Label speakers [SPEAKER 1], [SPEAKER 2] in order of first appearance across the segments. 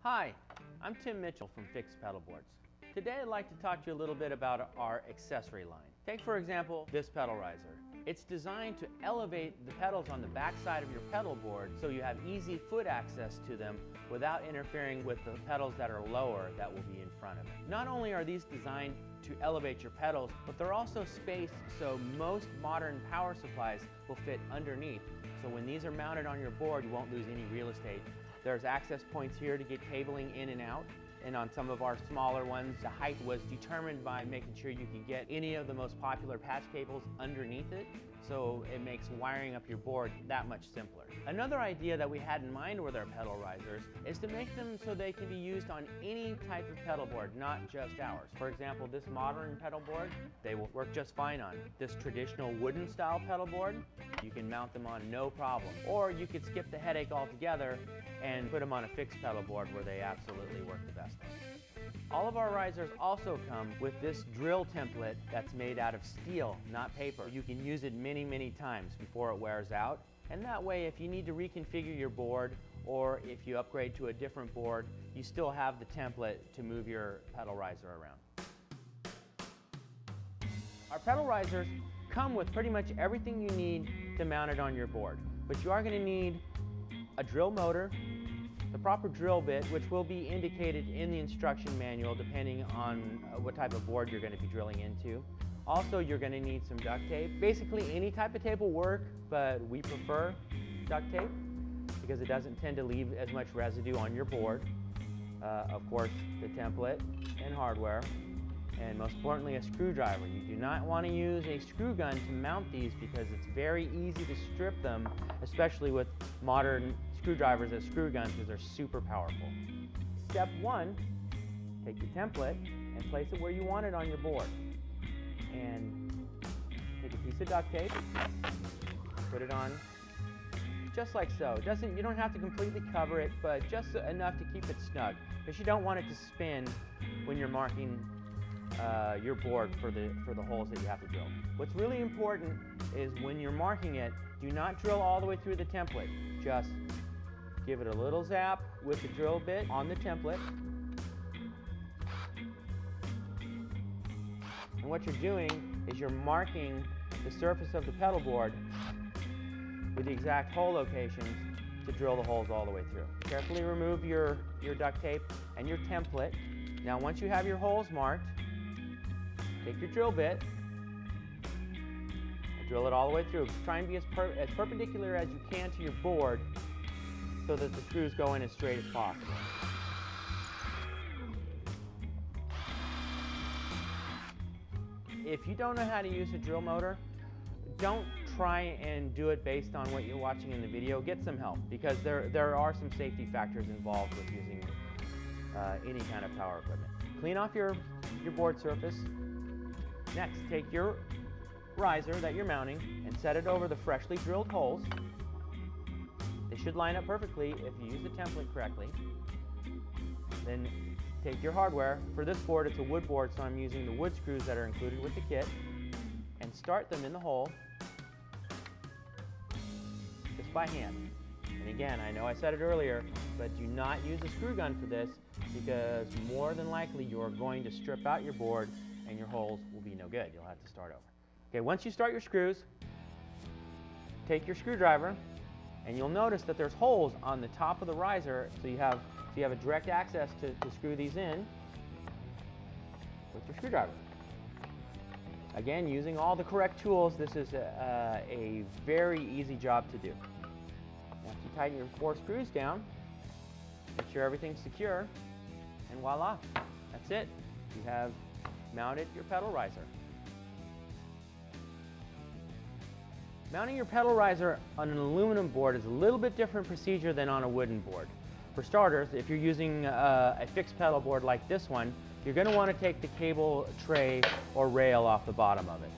[SPEAKER 1] Hi, I'm Tim Mitchell from Fix Pedalboards. Today I'd like to talk to you a little bit about our accessory line. Take for example this pedal riser. It's designed to elevate the pedals on the back side of your pedal board so you have easy foot access to them without interfering with the pedals that are lower that will be in front of it. Not only are these designed to elevate your pedals, but they're also spaced so most modern power supplies will fit underneath. So when these are mounted on your board, you won't lose any real estate. There's access points here to get cabling in and out. And on some of our smaller ones, the height was determined by making sure you could get any of the most popular patch cables underneath it, so it makes wiring up your board that much simpler. Another idea that we had in mind with our pedal risers is to make them so they can be used on any type of pedal board, not just ours. For example, this modern pedal board, they will work just fine on. This traditional wooden style pedal board, you can mount them on no problem. Or you could skip the headache altogether and put them on a fixed pedal board where they absolutely work the best. All of our risers also come with this drill template that's made out of steel, not paper. You can use it many times before it wears out. And that way, if you need to reconfigure your board or if you upgrade to a different board, you still have the template to move your pedal riser around. Our pedal risers come with pretty much everything you need to mount it on your board. But you are going to need a drill motor, the proper drill bit, which will be indicated in the instruction manual depending on what type of board you're going to be drilling into. Also, you're going to need some duct tape. Basically, any type of tape will work, but we prefer duct tape because it doesn't tend to leave as much residue on your board. Of course, the template and hardware, and most importantly, a screwdriver. You do not want to use a screw gun to mount these because it's very easy to strip them, especially with modern screwdrivers as screw guns because they're super powerful. Step one, take your template and place it where you want it on your board. And take a piece of duct tape, put it on just like so. You don't have to completely cover it, but just enough to keep it snug because you don't want it to spin when you're marking your board for the holes that you have to drill. What's really important is when you're marking it, do not drill all the way through the template. Just give it a little zap with the drill bit on the template. And what you're doing is you're marking the surface of the pedal board with the exact hole locations to drill the holes all the way through. Carefully remove your duct tape and your template. Now once you have your holes marked, take your drill bit and drill it all the way through. Try and be as perpendicular as you can to your board so that the screws go in as straight as possible. If you don't know how to use a drill motor, don't try and do it based on what you're watching in the video. Get some help because there are some safety factors involved with using any kind of power equipment. Clean off your board surface. Next, take your riser that you're mounting and set it over the freshly drilled holes. They should line up perfectly if you use the template correctly. Then take your hardware. For this board, it's a wood board, so I'm using the wood screws that are included with the kit, and start them in the hole just by hand. And again, I know I said it earlier, but do not use a screw gun for this because more than likely you are going to strip out your board and your holes will be no good. You'll have to start over. Okay, once you start your screws, take your screwdriver, and you'll notice that there's holes on the top of the riser, so you have a direct access to screw these in with your screwdriver. Again, using all the correct tools, this is a very easy job to do. Now, if you tighten your 4 screws down, make sure everything's secure, and voila, that's it. You have mounted your pedal riser. Mounting your pedal riser on an aluminum board is a little bit different procedure than on a wooden board. For starters, if you're using a fixed pedal board like this one, you're going to want to take the cable tray or rail off the bottom of it.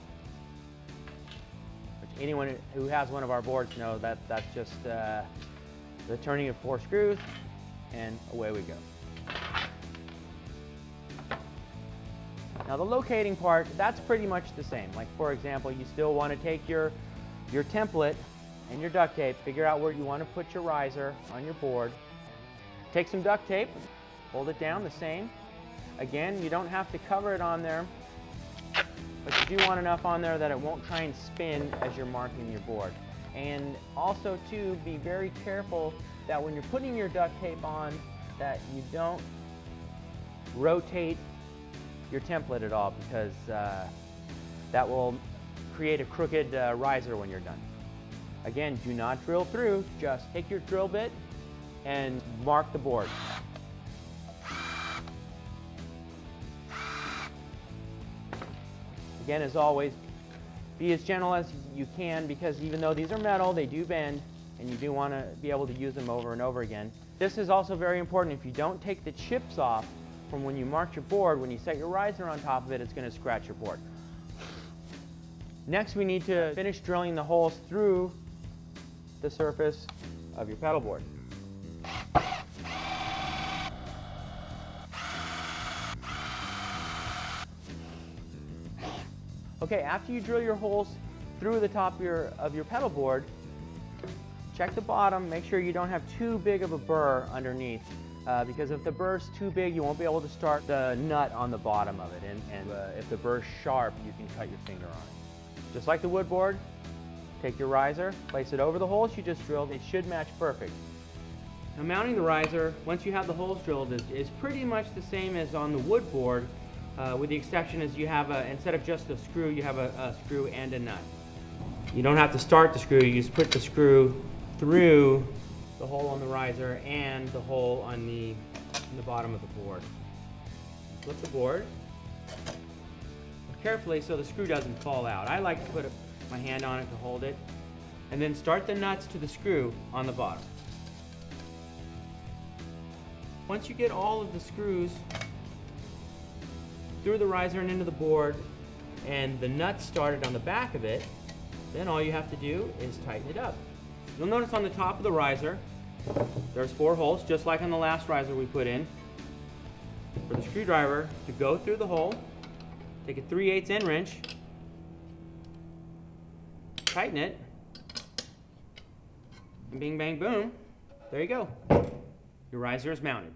[SPEAKER 1] Which anyone who has one of our boards knows that's just the turning of 4 screws, and away we go. Now the locating part, that's pretty much the same. Like for example, you still want to take your template and your duct tape, figure out where you want to put your riser on your board. Take some duct tape, Hold it down the same. Again, you don't have to cover it on there, but you do want enough on there that it won't try and spin as you're marking your board. And also too, be very careful that when you're putting your duct tape on, that you don't rotate your template at all, because that will create a crooked riser when you're done. Again, do not drill through, just take your drill bit and mark the board. Again, as always, be as gentle as you can, because even though these are metal, they do bend, and you do want to be able to use them over and over again. This is also very important. If you don't take the chips off from when you marked your board, when you set your riser on top of it, it's going to scratch your board. Next, we need to finish drilling the holes through the surface of your pedal board. Okay, after you drill your holes through the top of your pedal board, check the bottom, make sure you don't have too big of a burr underneath, because if the burr's too big, you won't be able to start the nut on the bottom of it, and if the burr's sharp, you can cut your finger on it. Just like the wood board, take your riser, place it over the holes you just drilled. It should match perfect. Now, mounting the riser, once you have the holes drilled, is pretty much the same as on the wood board, with the exception is you have instead of just a screw, you have a screw and a nut. You don't have to start the screw, you just put the screw through the hole on the riser and the hole on the bottom of the board. Flip the board carefully so the screw doesn't fall out. I like to put my hand on it to hold it, and then start the nuts to the screw on the bottom. Once you get all of the screws through the riser and into the board, and the nuts started on the back of it, then all you have to do is tighten it up. You'll notice on the top of the riser, there's 4 holes, just like on the last riser we put in. For the screwdriver to go through the hole, take a 3/8 end wrench, tighten it, and bing, bang, boom, there you go. Your riser is mounted.